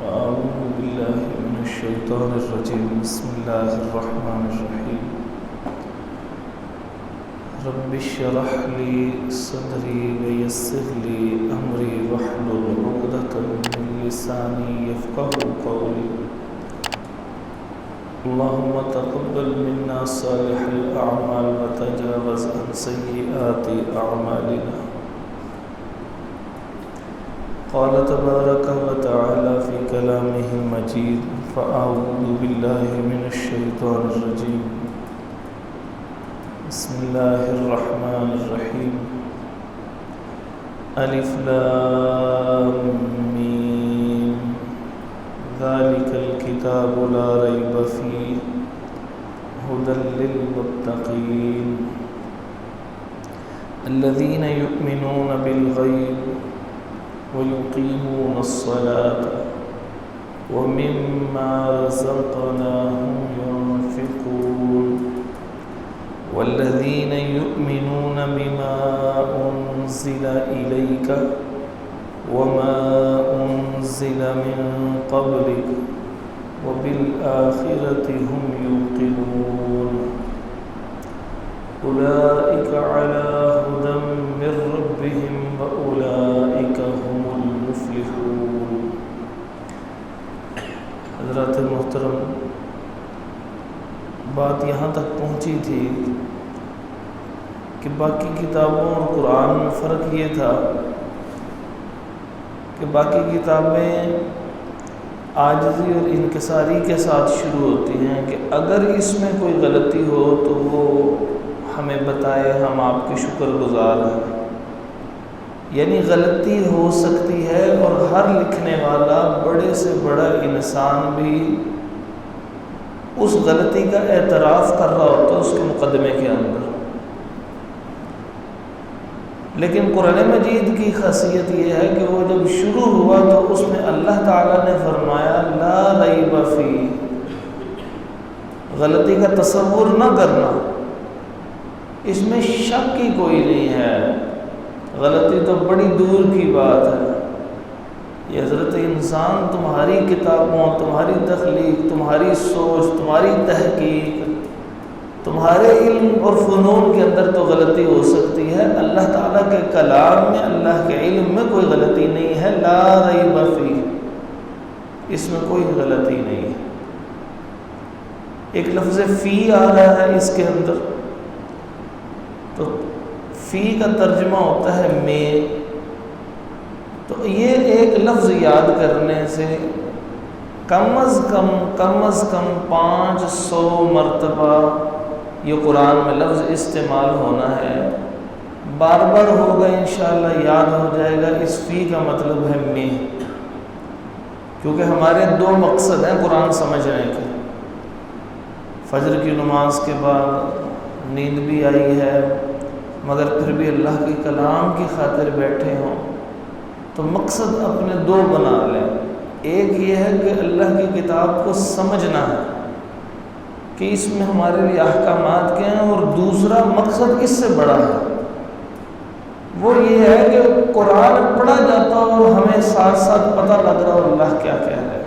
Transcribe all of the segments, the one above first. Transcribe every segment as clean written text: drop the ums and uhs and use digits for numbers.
أعوذ بالله من الشيطان الرجيم. بسم الله الرحمن الرحيم. رب اشرح لي صدري ويسر لي أمري واحلل عقدة من لساني يفقهوا قولي. اللهم تقبل منا صالح الأعمال وتجاوز عن سيئات أعمالنا. قال تبارك وتعالى في كلامه المجيد: فأعوذ بالله من الشيطان الرجيم. بسم الله الرحمن الرحيم. ألف لام ميم. ذلك الكتاب لا ريب فيه هدى للمتقين الذين يؤمنون بالغيب ويقيمون الصلاة ومما رزقناهم ينفقون والذين يؤمنون بما أنزل إليك وما أنزل من قبلك وبالآخرة هم يوقنون أولئك على هدى من ربهم وأولئك هم المفلحون. حضرات محترم، بات یہاں تک پہنچی تھی کہ باقی کتابوں اور قرآن میں فرق یہ تھا کہ باقی کتابیں عاجزی اور انکساری کے ساتھ شروع ہوتی ہیں کہ اگر اس میں کوئی غلطی ہو تو وہ ہمیں بتائے، ہم آپ کے شکر گزار ہیں. یعنی غلطی ہو سکتی ہے اور ہر لکھنے والا بڑے سے بڑا انسان بھی اس غلطی کا اعتراف کر رہا ہوتا ہے اس کے مقدمے کے اندر. لیکن قرآن مجید کی خاصیت یہ ہے کہ وہ جب شروع ہوا تو اس میں اللہ تعالیٰ نے فرمایا لا ریب فیہ، غلطی کا تصور نہ کرنا، اس میں شک کی کوئی نہیں ہے، غلطی تو بڑی دور کی بات ہے. یہ حضرت انسان تمہاری کتابوں، تمہاری تخلیق، تمہاری سوچ، تمہاری تحقیق، تمہارے علم اور فنون کے اندر تو غلطی ہو سکتی ہے، اللہ تعالیٰ کے کلام میں، اللہ کے علم میں کوئی غلطی نہیں ہے. لا ریب فیہ، اس میں کوئی غلطی نہیں ہے. ایک لفظ فی آ رہا ہے اس کے اندر، تو فی کا ترجمہ ہوتا ہے میں. تو یہ ایک لفظ یاد کرنے سے کم از کم 500 مرتبہ یہ قرآن میں لفظ استعمال ہونا ہے. بار بار ہوگا انشاءاللہ یاد ہو جائے گا. اس فی کا مطلب ہے میں، کیونکہ ہمارے 2 مقصد ہیں قرآن سمجھنے کے. فجر کی نماز کے بعد نیند بھی آئی ہے مگر پھر بھی اللہ کے کلام کی خاطر بیٹھے ہوں تو مقصد اپنے 2 بنا لیں. ایک یہ ہے کہ اللہ کی کتاب کو سمجھنا ہے کہ اس میں ہمارے لیے احکامات کیا ہیں، اور دوسرا مقصد اس سے بڑا ہے، وہ یہ ہے کہ قرآن پڑھا جاتا ہو اور ہمیں ساتھ ساتھ پتہ لگ رہا ہو اللہ کیا کہہ رہا ہے.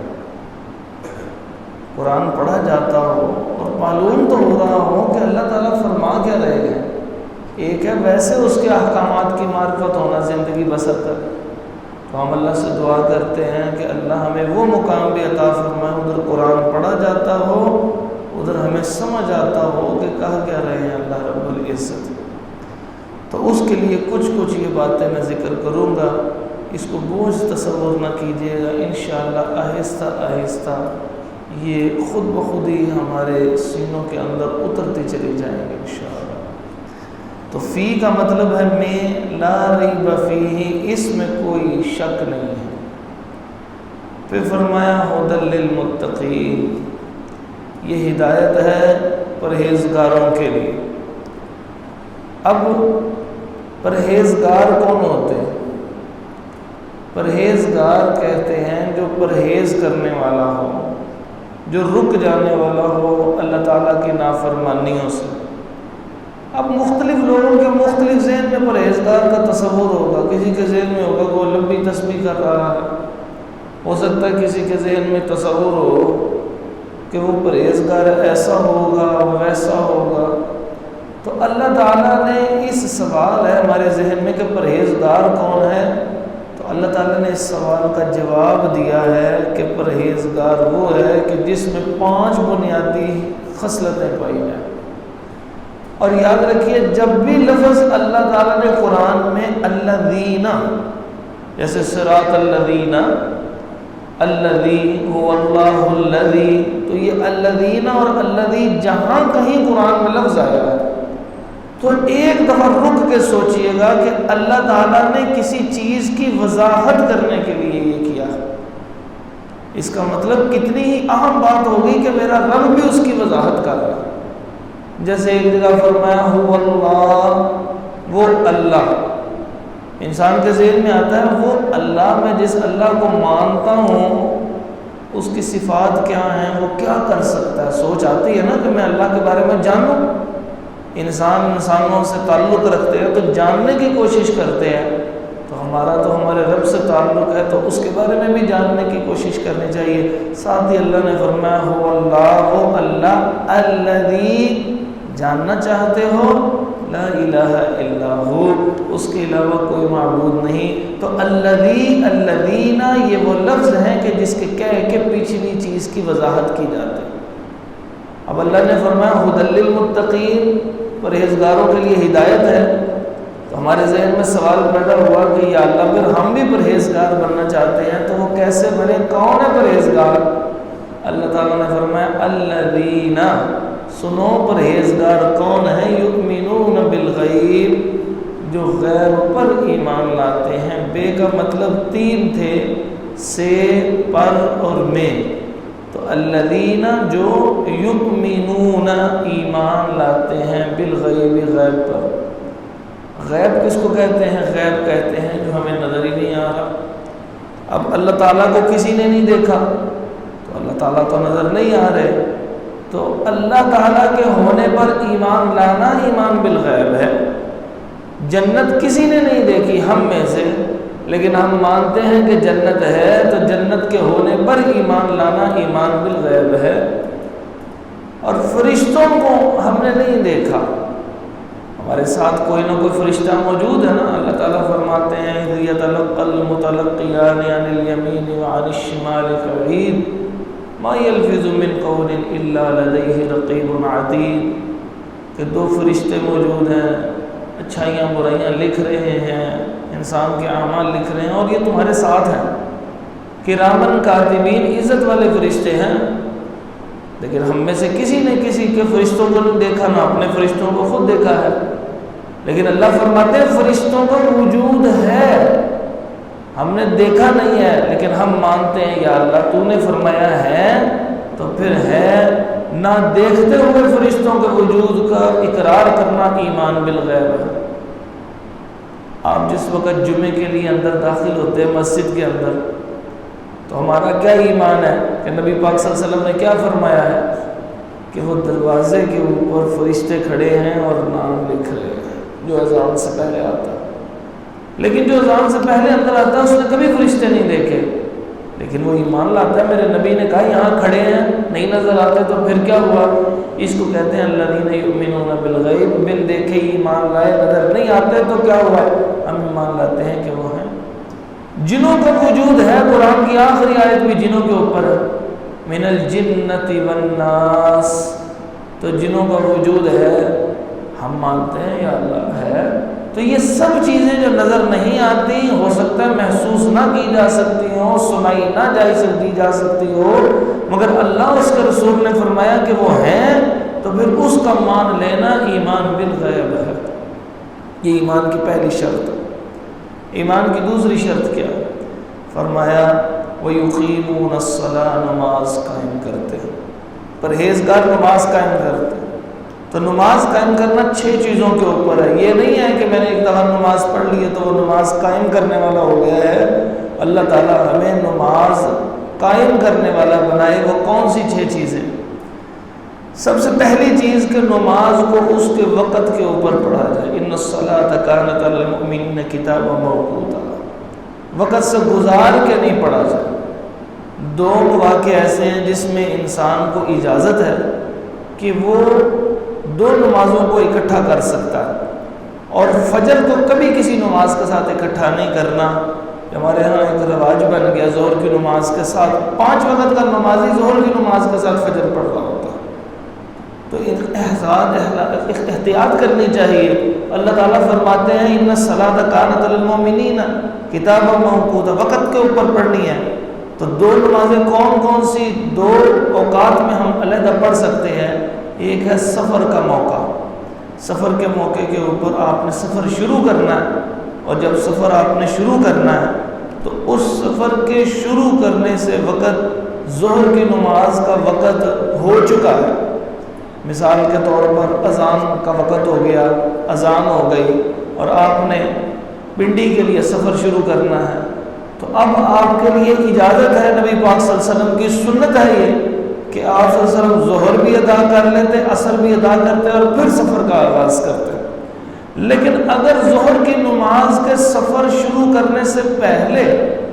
قرآن پڑھا جاتا ہو اور معلوم تو ہو رہا ہو کہ اللہ تعالیٰ فرما کیا رہے ہیں. ایک ہے ویسے اس کے احکامات کی معرفت ہونا زندگی بسر کر، تو ہم اللہ سے دعا کرتے ہیں کہ اللہ ہمیں وہ مقام بھی عطا فرمائے ادھر قرآن پڑھا جاتا ہو، ادھر ہمیں سمجھ آتا ہو کہ کہا کیا رہے ہیں اللہ رب العزت. تو اس کے لیے کچھ یہ باتیں میں ذکر کروں گا، اس کو بوجھ تصور نہ کیجیے گا. انشاءاللہ آہستہ آہستہ یہ خود بخود ہی ہمارے سینوں کے اندر اترتی چلی جائیں گے انشاءاللہ. تو فی کا مطلب ہے میں، لا ریب فیہ، اس میں کوئی شک نہیں ہے. پھر فرمایا ھدی للمتقین، یہ ہدایت ہے پرہیزگاروں کے لیے. اب پرہیزگار کون ہوتے ہیں؟ پرہیزگار کہتے ہیں جو پرہیز کرنے والا ہو، جو رک جانے والا ہو اللہ تعالیٰ کی نافرمانیوں سے. اب مختلف لوگوں کے مختلف ذہن میں پرہیزگار کا تصور ہوگا. کسی کے ذہن میں ہوگا کہ وہ لمبی تسبیح کر رہا ہے، ہو سکتا ہے کسی کے ذہن میں تصور ہو کہ وہ پرہیزگار ایسا ہوگا ویسا ہوگا، تو اللہ تعالیٰ نے اس سوال ہے ہمارے ذہن میں کہ پرہیزگار کون ہے، تو اللہ تعالیٰ نے اس سوال کا جواب دیا ہے کہ پرہیزگار وہ ہے کہ جس میں 5 بنیادی خصلتیں پائی جائیں۔ اور یاد رکھیے جب بھی لفظ اللہ تعالیٰ نے قرآن میں الذین، جیسے صراط الذین، الذی هو اللہ الذی، تو یہ الذین اور الذی جہاں کہیں قرآن میں لفظ آیا ہے تو ایک دفعہ رک کے سوچئے گا کہ اللہ تعالیٰ نے کسی چیز کی وضاحت کرنے کے لیے یہ کیا۔ اس کا مطلب کتنی ہی اہم بات ہوگی کہ میرا رب بھی اس کی وضاحت کر رہا ہے۔ جیسے ایک جگہ فرمایا هو اللہ، وہ اللہ، انسان کے ذہن میں آتا ہے وہ اللہ، میں جس اللہ کو مانتا ہوں اس کی صفات کیا ہیں، وہ کیا کر سکتا ہے، سوچ آتی ہے نا کہ میں اللہ کے بارے میں جانوں۔ انسانوں سے تعلق رکھتے ہیں تو جاننے کی کوشش کرتے ہیں، تو ہمارا تو ہمارے رب سے تعلق ہے تو اس کے بارے میں بھی جاننے کی کوشش کرنی چاہیے۔ ساتھ ہی اللہ نے فرمایا هو اللہ، وہ اللہ الذی، جاننا چاہتے ہو لا الہ الا ہو، اس کے علاوہ کوئی معبود نہیں۔ تو الذی، الذین یہ وہ لفظ ہیں کہ جس کے کہہ کے پچھلی چیز کی وضاحت کی جاتی ہے۔ اب اللہ نے فرمایا ھدی للمتقین، پرہیزگاروں کے لیے ہدایت ہے، تو ہمارے ذہن میں سوال پیدا ہوا کہ یا اللہ پھر ہم بھی پرہیزگار بننا چاہتے ہیں تو وہ کیسے بنے، کون ہے پرہیزگار؟ اللہ تعالیٰ نے فرمایا الذین، سنو پرہیزگار کون ہے، یؤمنون بالغیب، جو غیب پر ایمان لاتے ہیں۔ بے کا مطلب 3 تھے، سے، پر اور میں، تو الذین جو یؤمنون ایمان لاتے ہیں، بالغیب غیب پر۔ غیب کس کو کہتے ہیں؟ غیب کہتے ہیں جو ہمیں نظر ہی نہیں آ رہا۔ اب اللہ تعالیٰ کو کسی نے نہیں دیکھا تو اللہ تعالیٰ تو نظر نہیں آ رہے، تو اللہ تعالیٰ کے ہونے پر ایمان لانا ایمان بالغیب ہے۔ جنت کسی نے نہیں دیکھی ہم میں سے، لیکن ہم مانتے ہیں کہ جنت ہے، تو جنت کے ہونے پر ایمان لانا ایمان بالغیب ہے۔ اور فرشتوں کو ہم نے نہیں دیکھا، ہمارے ساتھ کوئی نہ کوئی فرشتہ موجود ہے نا۔ اللہ تعالیٰ فرماتے ہیں اذ یتلقی المتلقیان عن الیمین وعن الشمال قعید ما یلفظ من قول الا لدیہ رقیب عتید، کہ 2 فرشتے موجود ہیں، اچھائیاں برائیاں لکھ رہے ہیں، انسان کے اعمال لکھ رہے ہیں، اور یہ تمہارے ساتھ ہیں، کرامن کاتبین، عزت والے فرشتے ہیں۔ لیکن ہم میں سے کسی نے کسی کے فرشتوں کو نہیں دیکھا، نہ اپنے فرشتوں کو خود دیکھا ہے، لیکن اللہ فرماتے ہیں فرشتوں کا وجود ہے، ہم نے دیکھا نہیں ہے لیکن ہم مانتے ہیں یا اللہ تو نے فرمایا ہے تو پھر ہے۔ نہ دیکھتے ہوئے فرشتوں کے وجود کا اقرار کرنا ایمان بالغیب ہے۔ آپ جس وقت جمعے کے لیے اندر داخل ہوتے ہیں مسجد کے اندر، تو ہمارا کیا ایمان ہے کہ نبی پاک صلی اللہ علیہ وسلم نے کیا فرمایا ہے کہ وہ دروازے کے اوپر فرشتے کھڑے ہیں اور نام لکھ رہے ہیں جو اذان سے پہلے آتا ہے۔ لیکن جو اذان سے پہلے اندر آتا ہے اس نے کبھی فرشتے نہیں دیکھے، لیکن وہ ایمان لاتا ہے میرے نبی نے کہا یہاں کھڑے ہیں، نہیں نظر آتے تو پھر کیا ہوا؟ اس کو کہتے ہیں الذین یؤمنون بالغیب، بن دیکھے ایمان لائے، نظر نہیں آتے تو کیا ہوا؟ ہم ایمان لاتے ہیں کہ وہ ہیں۔ جنوں کا وجود ہے، قرآن کی آخری آیت بھی جنوں کے اوپر ہے، من الجنۃ والناس، تو جنوں کا وجود ہے، ہم مانتے ہیں یا اللہ ہے۔ تو یہ سب چیزیں جو نظر نہیں آتی، ہو سکتا ہے محسوس نہ کی جا سکتی ہوں، سنائی نہ جا سکتی ہو، مگر اللہ اس کے رسول نے فرمایا کہ وہ ہیں، تو پھر اس کا مان لینا ایمان بالغیب ہے۔ یہ ایمان کی پہلی شرط ہے۔ ایمان کی دوسری شرط کیا؟ فرمایا وَيُقِيمُونَ الصَّلَاةَ، نماز قائم کرتے ہیں۔ پرہیزگار نماز قائم کرتے ہیں، تو نماز قائم کرنا 6 چیزوں کے اوپر ہے۔ یہ نہیں ہے کہ میں نے ایک دفعہ نماز پڑھ لی ہے تو وہ نماز قائم کرنے والا ہو گیا ہے۔ اللہ تعالیٰ ہمیں نماز قائم کرنے والا بنائے۔ وہ کون سی 6 چیزیں؟ سب سے پہلی چیز کہ نماز کو اس کے وقت کے اوپر پڑھا جائے۔ ان الصلاۃ کانت علی المؤمنین کتابا موقوتا، وقت سے گزار کے نہیں پڑھا جائے۔ دو مواقع ایسے ہیں جس میں انسان کو اجازت ہے کہ وہ دو نمازوں کو اکٹھا کر سکتا ہے، اور فجر کو کبھی کسی نماز کے ساتھ اکٹھا نہیں کرنا۔ ہمارے ہاں ایک رواج بن گیا ظہر کی نماز کے ساتھ 5 وقت کا نمازی ظہر کی نماز کے ساتھ فجر پڑھ رہا ہوتا ہے، تو احتیاط کرنی چاہیے۔ اللہ تعالیٰ فرماتے ہیں ان الصلاۃ کانت علی المؤمنین کتابا موقوتا، وقت کے اوپر پڑھنی ہے۔ تو دو نمازیں کون کون سی دو اوقات میں ہم علیحدہ پڑھ سکتے ہیں؟ ایک ہے سفر کا موقع، سفر کے موقع کے اوپر آپ نے سفر شروع کرنا ہے، اور جب سفر آپ نے شروع کرنا ہے تو اس سفر کے شروع کرنے سے وقت ظہر کی نماز کا وقت ہو چکا ہے۔ مثال کے طور پر اذان کا وقت ہو گیا، اذان ہو گئی، اور آپ نے پنڈی کے لیے سفر شروع کرنا ہے، تو اب آپ کے لیے اجازت ہے، نبی پاک صلی اللہ علیہ وسلم کی سنت ہے یہ کہ آپ صلی اللہ علیہ وسلم ظہر بھی ادا کر لیتے، عصر بھی ادا کرتے اور پھر سفر کا آغاز کرتے۔ لیکن اگر ظہر کی نماز کے سفر شروع کرنے سے پہلے،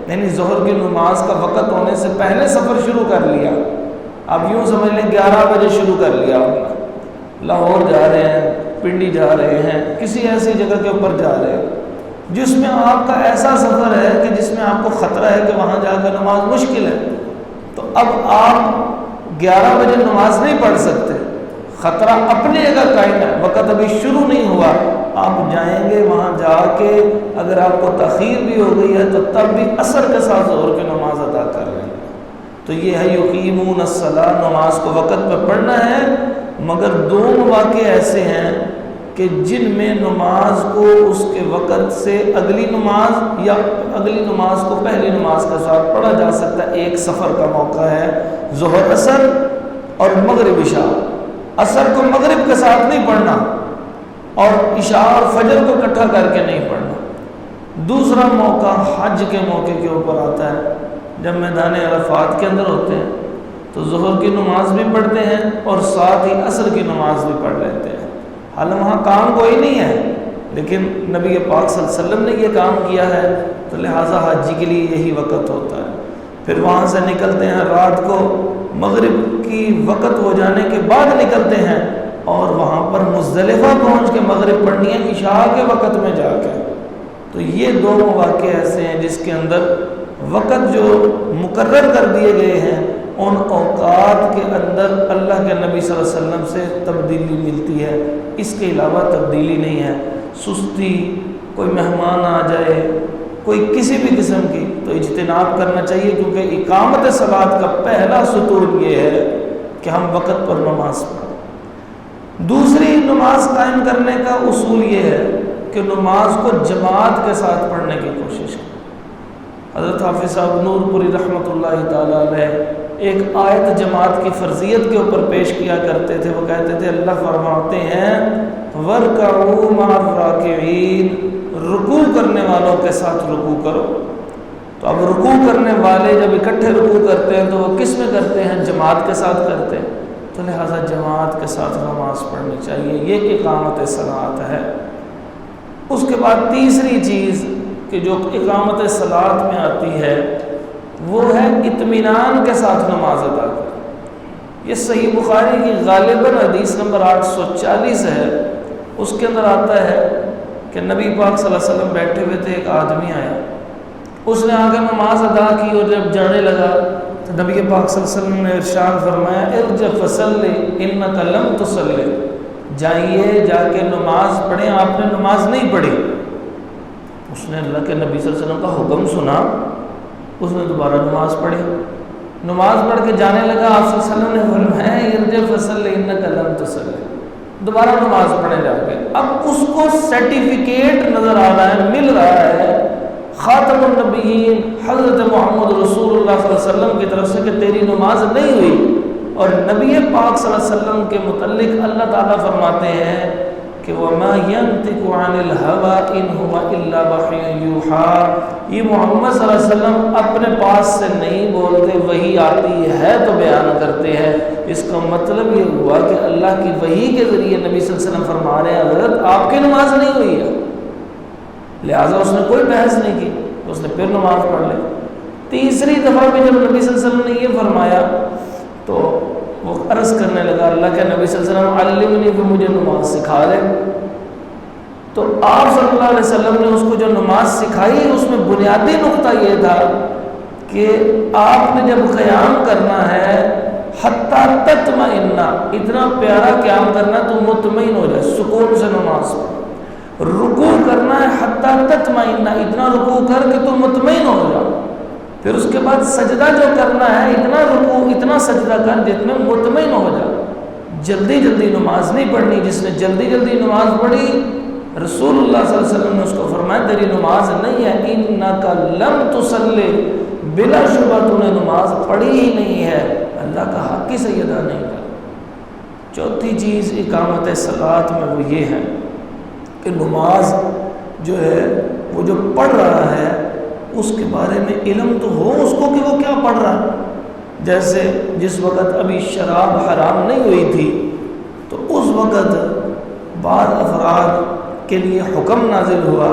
یعنی ظہر کی نماز کا وقت ہونے سے پہلے سفر شروع کر لیا، اب یوں سمجھ لیں 11 بجے شروع کر لیا، لاہور جا رہے ہیں، پنڈی جا رہے ہیں، کسی ایسی جگہ کے اوپر جا رہے ہیں جس میں آپ کا ایسا سفر ہے کہ جس میں آپ کو خطرہ ہے کہ وہاں جا کر نماز مشکل ہے، تو اب آپ 11 بجے نماز نہیں پڑھ سکتے، خطرہ اپنی جگہ قائم ہے، وقت ابھی شروع نہیں ہوا، آپ جائیں گے وہاں جا کے اگر آپ کو تاخیر بھی ہو گئی ہے تو تب بھی عصر کے ساتھ ظہر کی نماز ادا کر لیں گے۔ تو یہ ہے یقیمون الصلاۃ، نماز کو وقت پہ پڑھنا ہے، مگر دو مواقع ایسے ہیں کہ جن میں نماز کو اس کے وقت سے اگلی نماز یا اگلی نماز کو پہلی نماز کے ساتھ پڑھا جا سکتا ہے۔ ایک سفر کا موقع ہے ظہر عصر اور مغرب عشاء، عصر کو مغرب کے ساتھ نہیں پڑھنا اور عشاء اور فجر کو اکٹھا کر کے نہیں پڑھنا۔ دوسرا موقع حج کے موقع کے اوپر آتا ہے، جب میدان عرفات کے اندر ہوتے ہیں تو ظہر کی نماز بھی پڑھتے ہیں اور ساتھ ہی عصر کی نماز بھی پڑھ لیتے ہیں، حالانکہ وہاں کام کوئی نہیں ہے، لیکن نبی پاک صلی اللہ علیہ وسلم نے یہ کام کیا ہے تو لہٰذا حاجی کے لیے یہی وقت ہوتا ہے۔ پھر وہاں سے نکلتے ہیں، رات کو مغرب کی وقت ہو جانے کے بعد نکلتے ہیں اور وہاں پر مزدلفہ پہنچ کے مغرب پڑھنی ہے عشاء کے وقت میں جا کے۔ تو یہ دو مواقع ایسے ہیں جس کے اندر وقت جو مقرر کر دیے گئے ہیں، ان اوقات کے اندر اللہ کے نبی صلی اللہ علیہ وسلم سے تبدیلی ملتی ہے، اس کے علاوہ تبدیلی نہیں ہے۔ سستی، کوئی مہمان آ جائے، کوئی کسی بھی قسم کی، تو اجتناب کرنا چاہیے، کیونکہ اقامت صلاۃ کا پہلا ستون یہ ہے کہ ہم وقت پر نماز پڑھیں۔ دوسری نماز قائم کرنے کا اصول یہ ہے کہ نماز کو جماعت کے ساتھ پڑھنے کی کوشش کریں۔ حضرت حافظ صاحب نور پوری رحمۃ اللہ تعالیٰ علیہ ایک آیت جماعت کی فرضیت کے اوپر پیش کیا کرتے تھے، وہ کہتے تھے اللہ فرماتے ہیں وَارْكَعُوا مَعَ الرَّاكِعِينَ، رکوع کرنے والوں کے ساتھ رکوع کرو۔ تو اب رکوع کرنے والے جب اکٹھے رکوع کرتے ہیں تو وہ کس میں کرتے ہیں؟ جماعت کے ساتھ کرتے ہیں، تو لہٰذا جماعت کے ساتھ نماز پڑھنی چاہیے، یہ اقامت صلاۃ ہے۔ اس کے بعد تیسری چیز کہ جو اقامت صلاۃ میں آتی ہے وہ ہے اطمینان کے ساتھ نماز ادا کرنا۔ یہ صحیح بخاری کی غالباً حدیث نمبر 840 ہے، اس کے اندر آتا ہے کہ نبی پاک صلی اللہ علیہ وسلم بیٹھے ہوئے تھے، ایک آدمی آیا، اس نے آ کر نماز ادا کی اور جب جانے لگا تو نبی پاک صلی اللہ علیہ وسلم نے ارشاد فرمایا ارجع فصلی انک لم تصلی، جائیے جا کے نماز پڑھیں، آپ نے نماز نہیں پڑھی۔ اس نے اللہ کے نبی صلی اللہ علیہ وسلم کا حکم سنا، اس نے دوبارہ نماز پڑھی، نماز پڑھ کے جانے لگا، آپ صلی اللہ علیہ وسلم نے فرمایا ارجع فصلی انک لم تصلی، دوبارہ نماز پڑھنے جا کے۔ اب اس کو سرٹیفکیٹ نظر آ رہا ہے، مل رہا ہے خاتم النبیین حضرت محمد رسول اللہ صلی اللہ علیہ وسلم کی طرف سے کہ تیری نماز نہیں ہوئی، اور نبی پاک صلی اللہ علیہ وسلم کے متعلق اللہ تعالیٰ فرماتے ہیں کہ وَمَا يَنْطِقُ عَنِ الْهَوَىٰ إِنْ هُوَ إِلَّا وَحْيٌ يُوحَىٰ، یہ محمد صلی اللہ علیہ وسلم اپنے پاس سے نہیں بولتے، وحی آتی ہے تو بیان کرتے ہیں۔ اس کا مطلب یہ ہوا کہ اللہ کی وحی کے ذریعے نبی صلی اللہ علیہ وسلم فرما رہے ہیں حضرت آپ کی نماز نہیں ہوئی ہے، لہٰذا اس نے کوئی بحث نہیں کی، اس نے پھر نماز پڑھ لی۔ تیسری دفعہ بھی جب نبی صلی اللہ علیہ وسلم نے یہ فرمایا تو وہ عرض کرنے لگا اللہ کے نبی صلی اللہ علیہ وسلم علمنی کہ مجھے نماز سکھا دے. تو آپ صلی اللہ علیہ وسلم نے اس کو جو نماز سکھائی اس میں بنیادی نقطہ یہ تھا کہ آپ نے جب قیام کرنا ہے حتیٰ تطمئن، اتنا پیارا قیام کرنا تو مطمئن ہو جائے، سکون سے نماز پڑھ. رکوع کرنا ہے حتیٰ تطمئن، اتنا رکوع کر کے تو مطمئن ہو جا. پھر اس کے بعد سجدہ جو کرنا ہے اتنا رکوع اتنا سجدہ کر جتنے مطمئن ہو جا. جلدی جلدی نماز نہیں پڑھنی. جس نے جلدی جلدی نماز پڑھی رسول اللہ صلی اللہ علیہ وسلم نے اس کو فرمایا تیری نماز نہیں ہے، انکا لم تصلی، بلا شبہ تو نے نماز پڑھی ہی نہیں ہے، اللہ کا حق ہی سے ادا نہیں کر. چوتھی چیز اقامت صلاۃ میں وہ یہ ہے کہ نماز جو ہے وہ جو پڑھ رہا ہے اس کے بارے میں علم تو ہو اس کو کہ وہ کیا پڑھ رہا ہے. جیسے جس وقت ابھی شراب حرام نہیں ہوئی تھی تو اس وقت بعض افراد کے لیے حکم نازل ہوا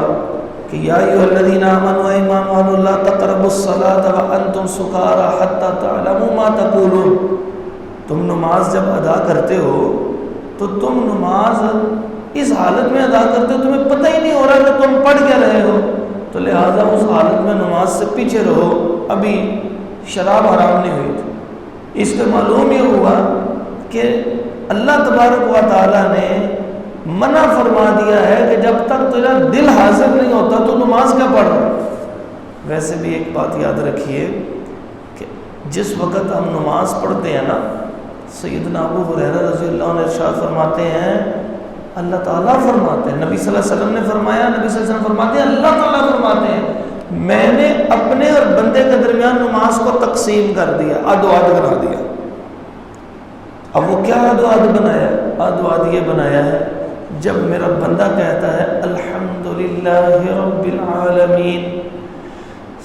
کہ یا ایھا الذین آمنوا ایمان والو لا تقربوا الصلاۃ وانتم سکارى حتى تعلموا ما تقولون. تم نماز جب ادا کرتے ہو تو تم نماز اس حالت میں ادا کرتے ہو تمہیں پتہ ہی نہیں ہو رہا کہ تم پڑھ کیا رہے ہو، تو لہٰذا اس حالت میں نماز سے پیچھے رہو. ابھی شراب حرام نہیں ہوئی تھی. اس سے معلوم یہ ہوا کہ اللہ تبارک و تعالیٰ نے منع فرما دیا ہے کہ جب تک تیرا دل حاضر نہیں ہوتا تو نماز کیا پڑھ رہا. ویسے بھی ایک بات یاد رکھیے کہ جس وقت ہم نماز پڑھتے ہیں نا، سیدنا ابو ہریرہ رضی اللہ عنہ ارشاد فرماتے ہیں اللہ تعالیٰ فرماتے ہیں، نبی صلی اللہ علیہ وسلم نے فرمایا، نبی صلی اللہ علیہ وسلم فرماتے ہیں، اللہ تعالیٰ فرماتے ہیں میں نے اپنے اور بندے کے درمیان نماز کو تقسیم کر دیا، اد و اد بنا دیا. اب وہ کیا اد و اد بنایا؟ اد و اد یہ بنایا ہے جب میرا بندہ کہتا ہے الحمدللہ رب العالمین،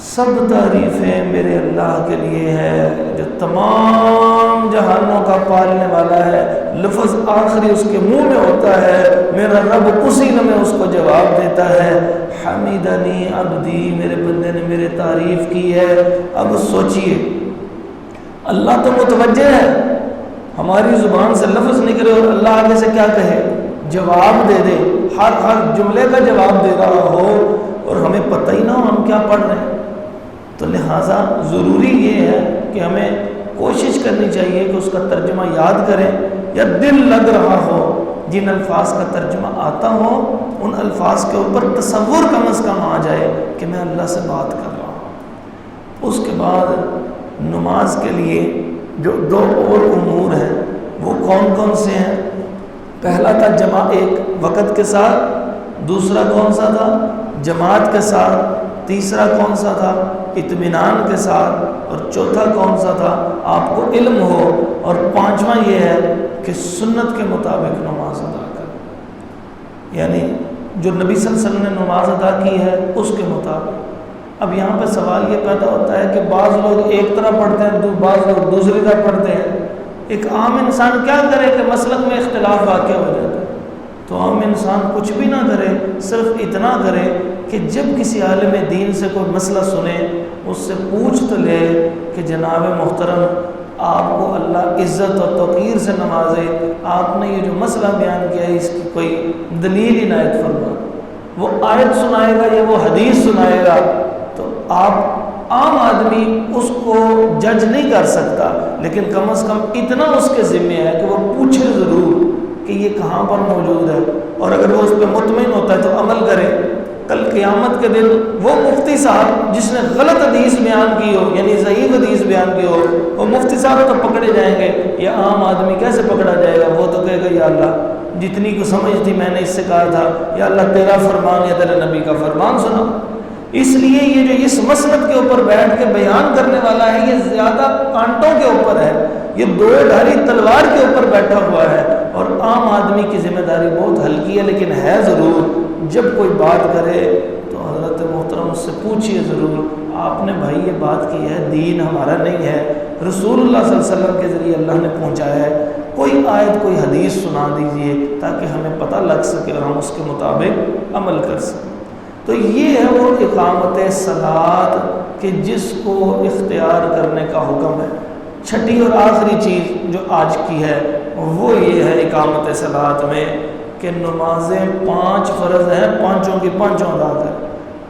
سب تعریفیں میرے اللہ کے لیے ہے جو تمام جہانوں کا پالنے والا ہے. لفظ آخری اس کے منہ میں ہوتا ہے، میرا رب اسی میں اس کو جواب دیتا ہے حمیدنی عبدی، میرے بندے نے میرے تعریف کی ہے. اب سوچئے اللہ تو متوجہ ہے، ہماری زبان سے لفظ نکلے اور اللہ آگے سے کیا کہے، جواب دے دے، ہر جملے کا جواب دے رہا ہو اور ہمیں پتہ ہی نہ ہو ہم کیا پڑھ رہے ہیں. تو لہٰذا ضروری یہ ہے کہ ہمیں کوشش کرنی چاہیے کہ اس کا ترجمہ یاد کریں، یا دل لگ رہا ہو جن الفاظ کا ترجمہ آتا ہو ان الفاظ کے اوپر تصور کم از کم آ جائے کہ میں اللہ سے بات کر رہا ہوں. اس کے بعد نماز کے لیے جو دو اور امور ہیں وہ کون کون سے ہیں؟ پہلا تھا جمع ایک وقت کے ساتھ، دوسرا کون سا تھا؟ جماعت کے ساتھ. تیسرا کون سا تھا؟ اطمینان کے ساتھ. اور چوتھا کون سا تھا؟ آپ کو علم ہو. اور پانچواں یہ ہے کہ سنت کے مطابق نماز ادا کر، یعنی جو نبی صلی اللہ علیہ وسلم نے نماز ادا کی ہے اس کے مطابق. اب یہاں پہ سوال یہ پیدا ہوتا ہے کہ بعض لوگ ایک طرح پڑھتے ہیں، بعض لوگ دوسری طرح پڑھتے ہیں. ایک عام انسان کیا کرے کہ مسلک میں اختلاف واقع ہو جاتا ہے؟ تو عام انسان کچھ بھی نہ کرے، صرف اتنا کرے کہ جب کسی عالم دین سے کوئی مسئلہ سنے اس سے پوچھ تو لے کہ جناب محترم آپ کو اللہ عزت اور توقیر سے نوازے، آپ نے یہ جو مسئلہ بیان کیا ہے اس کی کوئی دلیل عنایت فرما. وہ آیت سنائے گا یا وہ حدیث سنائے گا تو آپ عام آدمی اس کو جج نہیں کر سکتا، لیکن کم از کم اتنا اس کے ذمہ ہے کہ وہ پوچھے ضرور کہ یہ کہاں پر موجود ہے، اور اگر وہ اس پہ مطمئن ہوتا ہے تو عمل کرے. کل قیامت کے دن وہ مفتی صاحب جس نے غلط حدیث بیان کی ہو، یعنی ضعیف حدیث بیان کی ہو، وہ مفتی صاحب تو پکڑے جائیں گے. یا عام آدمی کیسے پکڑا جائے گا؟ وہ تو کہے گا یا اللہ جتنی کو سمجھ تھی میں نے اس سے کہا تھا، یا اللہ تیرا فرمان یا تیرے نبی کا فرمان سنا. اس لیے یہ جو اس مسلک کے اوپر بیٹھ کے بیان کرنے والا ہے یہ زیادہ کانٹوں کے اوپر ہے، یہ دو دھاری تلوار کے اوپر بیٹھا ہوا ہے. اور عام آدمی کی ذمہ داری بہت ہلکی ہے، لیکن ہے ضرور. جب کوئی بات کرے تو حضرت محترم اس سے پوچھئے ضرور، آپ نے بھائی یہ بات کی ہے، دین ہمارا نہیں ہے، رسول اللہ صلی اللہ علیہ وسلم کے ذریعے اللہ نے پہنچایا ہے، کوئی آیت کوئی حدیث سنا دیجئے تاکہ ہمیں پتہ لگ سکے اور ہم اس کے مطابق عمل کر سکیں. تو یہ ہے وہ اقامت صلاۃ کہ جس کو اختیار کرنے کا حکم ہے۔ چھٹی اور آخری چیز جو آج کی ہے وہ یہ ہے اقامت صلاۃ میں کہ نمازیں 5 فرض ہیں، پانچوں کی پانچوں ادا کریں۔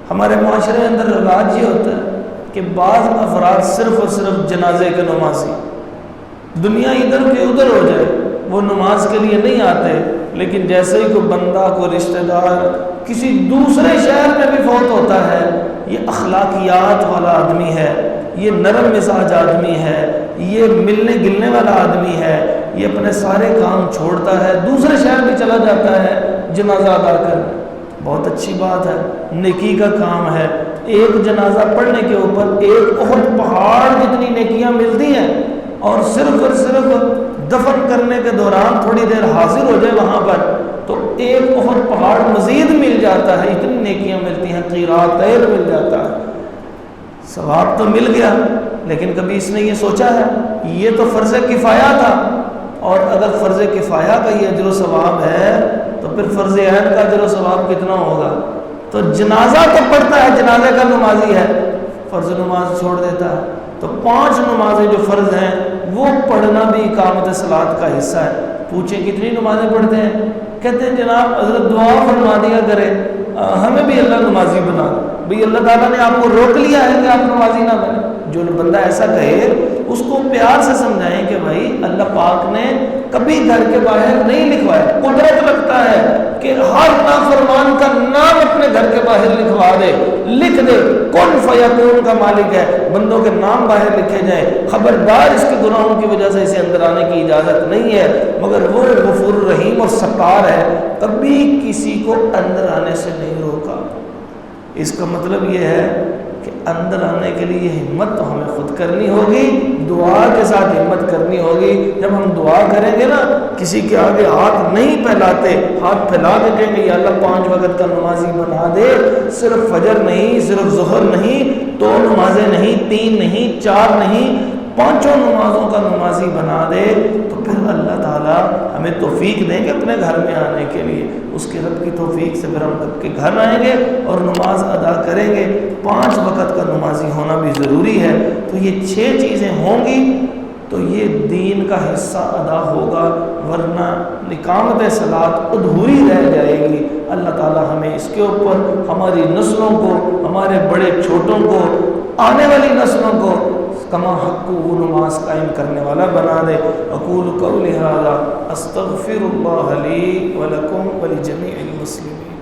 ہمارے معاشرے اندر رواج یہ ہوتا ہے کہ بعض افراد صرف اور صرف جنازے کے نمازی، دنیا ادھر کے ادھر ہو جائے وہ نماز کے لیے نہیں آتے، لیکن جیسے ہی کوئی بندہ کوئی رشتہ دار کسی دوسرے شہر میں بھی فوت ہوتا ہے، یہ اخلاقیات والا آدمی ہے، یہ نرم مزاج آدمی ہے، یہ ملنے گلنے والا آدمی ہے، یہ اپنے سارے کام چھوڑتا ہے، دوسرے شہر بھی چلا جاتا ہے جنازہ ادا کر۔ بہت اچھی بات ہے، نیکی کا کام ہے۔ ایک جنازہ پڑھنے کے اوپر ایک احد پہاڑ جتنی نیکیاں ملتی ہیں، اور صرف دفن کرنے کے دوران تھوڑی دیر حاضر ہو جائے وہاں پر تو ایک احد پہاڑ مزید مل جاتا ہے، اتنی نیکیاں ملتی ہیں، قیراتین مل جاتا ہے۔ ثواب تو مل گیا، لیکن کبھی اس نے یہ سوچا ہے یہ تو فرض کفایہ تھا، اور اگر فرض کفایہ کا یہ اجر و ثواب ہے تو پھر فرض عین کا اجر و ثواب کتنا ہوگا؟ تو جنازہ تو پڑھتا ہے، جنازے کا نمازی ہے، فرض نماز چھوڑ دیتا ہے۔ تو 5 نمازیں جو فرض ہیں وہ پڑھنا بھی اقامت صلاۃ کا حصہ ہے۔ پوچھیں کتنی نمازیں پڑھتے ہیں؟ کہتے ہیں جناب حضرت دعا فرما دیا کرے ہمیں بھی اللہ نمازی بنا دو۔ بھئی اللہ تعالیٰ نے آپ کو روک لیا ہے کہ آپ نمازی نہ بنے؟ جو بندہ ایسا کہے اس کو پیار سے سمجھائیں کہ بھائی اللہ پاک نے کبھی گھر کے باہر نہیں لکھوایا، قدرت رکھتا ہے کہ ہر نافرمان کا نام اپنے گھر کے باہر لکھوا دے، لکھ دے، کن فیکون کا مالک ہے، بندوں کے نام باہر لکھے جائیں۔ خبردار اس کے گناہوں کی وجہ سے اسے اندر آنے کی اجازت نہیں ہے، مگر وہ غفور رحیم اور ستار ہے، کبھی کسی کو اندر آنے سے نہیں روکا۔ اس کا مطلب یہ ہے کہ اندر آنے کے لیے یہ ہمت تو ہمیں خود کرنی ہوگی، دعا کے ساتھ ہمت کرنی ہوگی۔ جب ہم دعا کریں گے نا، کسی کے آگے ہاتھ نہیں پھیلاتے، ہاتھ پھیلا کے کہیں گے یا اللہ 5 وقت کا نمازی بنا دے، صرف فجر نہیں، صرف ظہر نہیں، 2 نمازیں نہیں، 3 نہیں، 4 نہیں، 5 نمازوں کا نمازی بنا دے، تو پھر اللہ تعالیٰ ہمیں توفیق دیں گے اپنے گھر میں آنے کے لیے۔ اس کے رب کی توفیق سے پھر ہم کب کے گھر آئیں گے اور نماز ادا کریں گے۔ 5 وقت کا نمازی ہونا بھی ضروری ہے۔ تو یہ 6 چیزیں ہوں گی تو یہ دین کا حصہ ادا ہوگا، ورنہ اقامت صلاۃ ادھوری رہ جائے گی۔ اللہ تعالیٰ ہمیں اس کے اوپر ہماری نسلوں کو، ہمارے بڑے چھوٹوں کو، آنے والی نسلوں کو کما حق وہ نماز قائم کرنے والا بنا دے۔ اقول قولی ھذا استغفر اللہ لی ولکم ولجمیع المسلمین۔